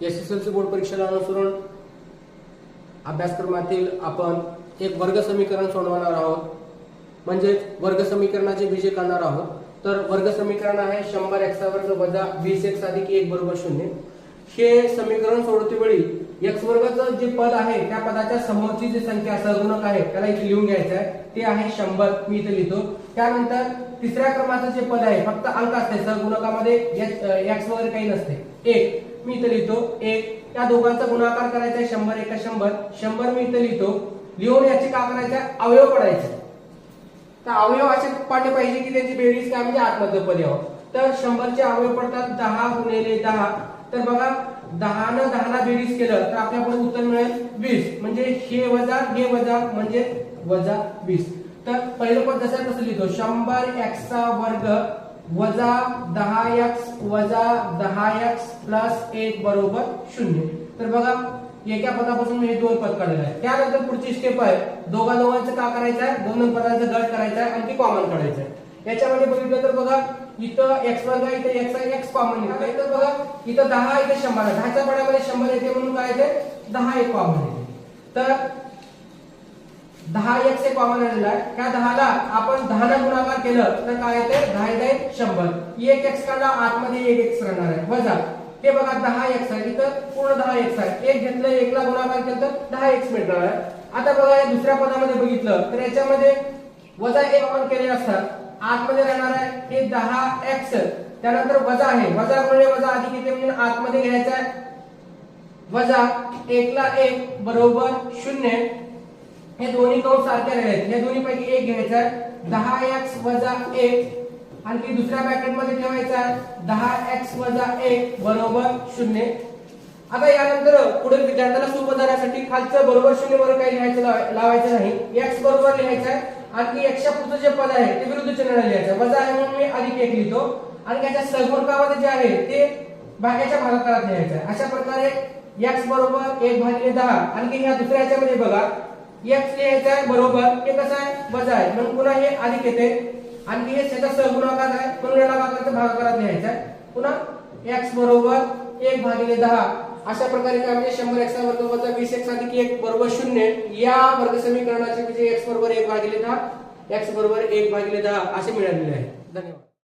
SSLC board परीक्षेला अनुसरून अभ्यासक्रमातील आपण एक वर्ग समीकरण सोडवणार आहोत, म्हणजे वर्ग समीकरणाचे बीजे करणार आहोत। तर वर्ग समीकरण आहे 100x वर्ग वजा 20x अधिक 1 बरोबर 0। हे समीकरण सोडवते वेळी x वर्गाचं जे पद आहे त्या पदाच्या समोरची जी संख्या सहगुणक आहे त्याला इथे लिहून घ्यायचं आहे, ते आहे 100, मी इथे लिहितो। त्यानंतर तिसऱ्या क्रमांकाचं जे पद आहे फक्त अंक असते, सहगुणकामध्ये x वगैरे काही नसते, 1 मी इथे लिहितो 1। या दोघांचा गुणाकार करायचा आहे 100 एका 100, 100 मी इथे लिहितो। लिहून याचे काय करायचं, अवयव पडायचे। तर अवयव असे पाडले पाहिजे की त्यांची बेरीज काय म्हणजे आतमध्ये पद यावं। तर 100 चे अवयव पडतात 10 गुणिले 10। तर बघा 10 न 10 ला बेरीज केलं तर आपल्याला उत्तर मिळेल 20, म्हणजे हे वजा म्हणजे वजा 20। तर पहिलं पद जसं तसं लिहितो 100x चा वर्ग वजा 10x वजा 10x प्लस 1 बरोबर 0। तर बघा एका पदापासून मी हे दोन पद काढलेले आहे। त्यानंतर पुढची स्टेप आहे दोघांचं काय करायचं आहे, दोन पदांचा गट करायचा आहे आणि कॉमन काढायचं आहे। याच्यामध्ये बघितलं तर बघा इथं x वर्ग आहे, इथं x आहे, x कॉमन येतो। तर बघा इथं 10 इथे 100 आहे, 10 च्या पदामध्ये 100 येते म्हणून काय येते 10 एक कॉमन येते। तर 10x हे कॉमन आलेला आहे, त्या 10 ला आपण 10 ने गुणाकार केलं तर काय येते 10 × 100। 1x काढला आतमध्ये 1x राहणार आहे वजा हे बघा 10x आहे, इथं पूर्ण 10x आहे, 1 घेतलं 1 ला गुणाकार केलं तर 10x मिळणार आहे। आता बघा या दुसऱ्या पदामध्ये बघितलं तर याच्यामध्ये वजा 1 आपण केले असतात, आतमध्ये राहणार आहे हे 10x, त्यानंतर वजा आहे, वजा गुणिले वजा अधिक येते म्हणून आतमध्ये घ्यायचा आहे वजा 1 ला 1 बरोबर 0। हे दोन्ही कंस सारखे राहिले, हे दोन्ही पैकी एक घ्यायचा आहे 10x वजा 1 आणि दुसऱ्या ब्रॅकेट मध्ये ठेवायचा आहे 10x वजा 1 बरोबर 0। आता यानंतर पुढे विद्यार्थ्याला सोपं जाण्यासाठी खालचं बरोबर 0 वर काही लिहायचं लावायचं नाही, x बरोबर लिहायचं आहे आणि x च्या पुढचं जे पद आहे ते विरुद्ध चिन्हाने लिहायचं, वजा आहे म्हणून मी अधिक 1 लिहितो आणि त्याच्या सहगुणकामध्ये जे आहे ते भागाच्या भागाकारात लिहायचं आहे। अशा प्रकारे x बरोबर 1/10 आणि ह्या दुसऱ्या ह्याच्यामध्ये बघा x लिहायचं आहे बरोबर हे कसं आहे वजा आहे म्हणून पुन्हा हे अधिक येते आणि हे त्याचा सहगुणाकार आहे म्हणून याला भागाच्या भागाकारात लिहायचं आहे। पुन्हा x बरोबर 1/10 अशा प्रकारे काय म्हणजे 100x वर्ग वजा 20x अधिक 1 बरोबर 0। या वर्ग समीकरणाचे म्हणजे x बरोबर 1/10 x बरोबर 1/10 असे मिळालेले आहे। धन्यवाद।